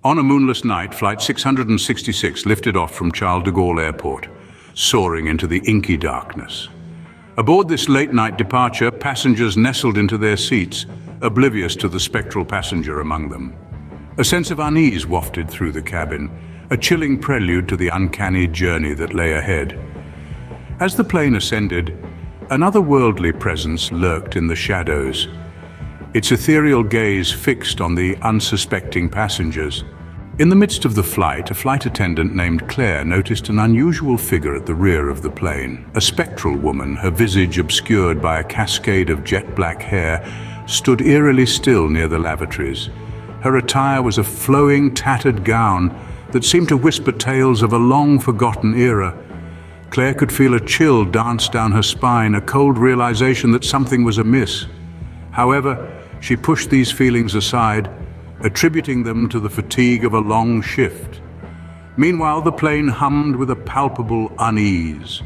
On a moonless night, Flight 666 lifted off from Charles de Gaulle Airport, soaring into the inky darkness. Aboard this late-night departure, passengers nestled into their seats, oblivious to the spectral passenger among them. A sense of unease wafted through the cabin, a chilling prelude to the uncanny journey that lay ahead. As the plane ascended, an otherworldly presence lurked in the shadows, its ethereal gaze fixed on the unsuspecting passengers. In the midst of the flight, a flight attendant named Claire noticed an unusual figure at the rear of the plane. A spectral woman, her visage obscured by a cascade of jet-black hair, stood eerily still near the lavatories. Her attire was a flowing, tattered gown that seemed to whisper tales of a long-forgotten era. Claire could feel a chill dance down her spine, a cold realization that something was amiss. However, she pushed these feelings aside, attributing them to the fatigue of a long shift. Meanwhile, the plane hummed with a palpable unease.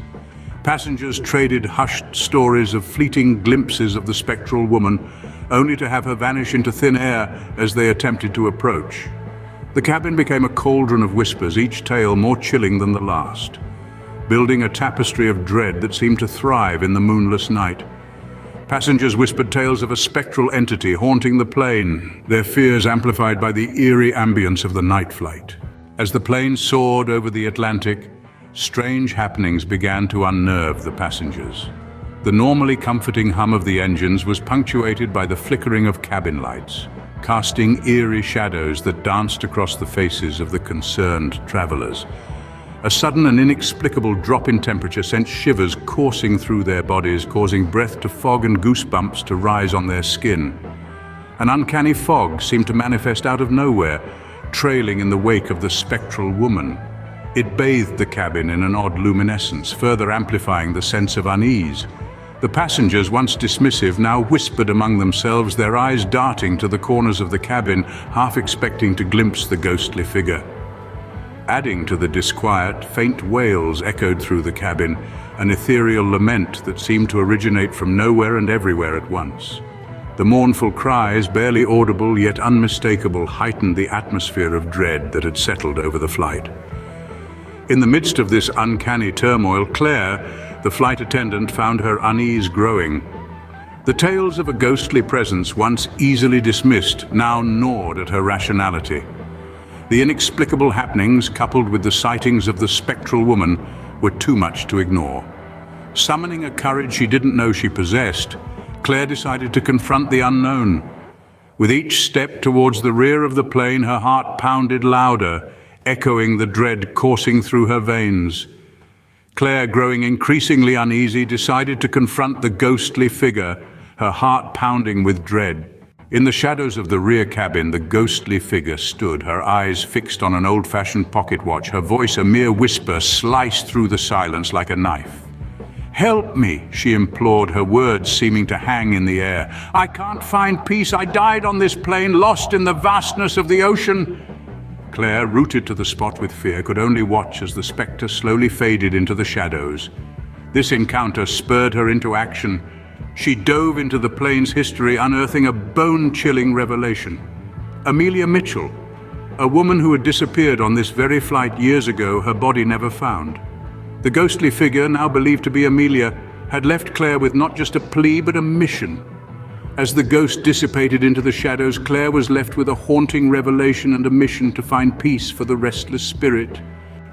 Passengers traded hushed stories of fleeting glimpses of the spectral woman, only to have her vanish into thin air as they attempted to approach. The cabin became a cauldron of whispers, each tale more chilling than the last, building a tapestry of dread that seemed to thrive in the moonless night. Passengers whispered tales of a spectral entity haunting the plane, their fears amplified by the eerie ambience of the night flight. As the plane soared over the Atlantic, strange happenings began to unnerve the passengers. The normally comforting hum of the engines was punctuated by the flickering of cabin lights, casting eerie shadows that danced across the faces of the concerned travelers. A sudden and inexplicable drop in temperature sent shivers coursing through their bodies, causing breath to fog and goosebumps to rise on their skin. An uncanny fog seemed to manifest out of nowhere, trailing in the wake of the spectral woman. It bathed the cabin in an odd luminescence, further amplifying the sense of unease. The passengers, once dismissive, now whispered among themselves, their eyes darting to the corners of the cabin, half expecting to glimpse the ghostly figure. Adding to the disquiet, faint wails echoed through the cabin, an ethereal lament that seemed to originate from nowhere and everywhere at once. The mournful cries, barely audible yet unmistakable, heightened the atmosphere of dread that had settled over the flight. In the midst of this uncanny turmoil, Claire, the flight attendant, found her unease growing. The tales of a ghostly presence, once easily dismissed, now gnawed at her rationality. The inexplicable happenings, coupled with the sightings of the spectral woman, were too much to ignore. Summoning a courage she didn't know she possessed, Claire decided to confront the unknown. With each step towards the rear of the plane, her heart pounded louder, echoing the dread coursing through her veins. Claire, growing increasingly uneasy, decided to confront the ghostly figure, her heart pounding with dread. In the shadows of the rear cabin, the ghostly figure stood, her eyes fixed on an old-fashioned pocket watch, her voice a mere whisper sliced through the silence like a knife. "Help me," she implored, her words seeming to hang in the air. "I can't find peace. I died on this plane, lost in the vastness of the ocean." Claire, rooted to the spot with fear, could only watch as the spectre slowly faded into the shadows. This encounter spurred her into action. She dove into the plane's history, unearthing a bone-chilling revelation. Amelia Mitchell, a woman who had disappeared on this very flight years ago, her body never found. The ghostly figure, now believed to be Amelia, had left Claire with not just a plea but a mission. As the ghost dissipated into the shadows, Claire was left with a haunting revelation and a mission to find peace for the restless spirit.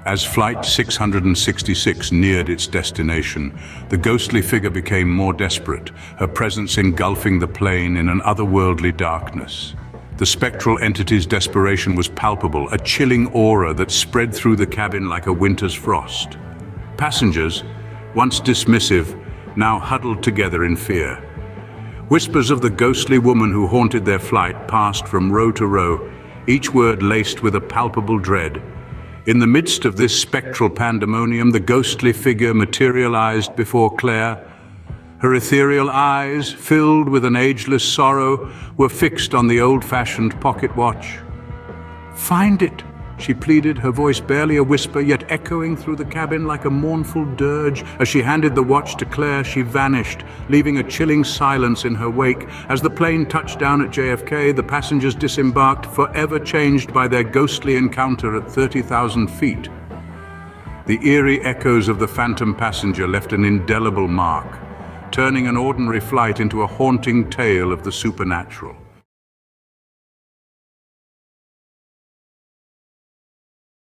As Flight 666 neared its destination, the ghostly figure became more desperate, her presence engulfing the plane in an otherworldly darkness. The spectral entity's desperation was palpable, a chilling aura that spread through the cabin like a winter's frost. Passengers, once dismissive, now huddled together in fear. Whispers of the ghostly woman who haunted their flight passed from row to row, each word laced with a palpable dread. In the midst of this spectral pandemonium, the ghostly figure materialized before Claire. Her ethereal eyes, filled with an ageless sorrow, were fixed on the old-fashioned pocket watch. "Find it," she pleaded, her voice barely a whisper, yet echoing through the cabin like a mournful dirge. As she handed the watch to Claire, she vanished, leaving a chilling silence in her wake. As the plane touched down at JFK, the passengers disembarked, forever changed by their ghostly encounter at 30,000 feet. The eerie echoes of the phantom passenger left an indelible mark, turning an ordinary flight into a haunting tale of the supernatural.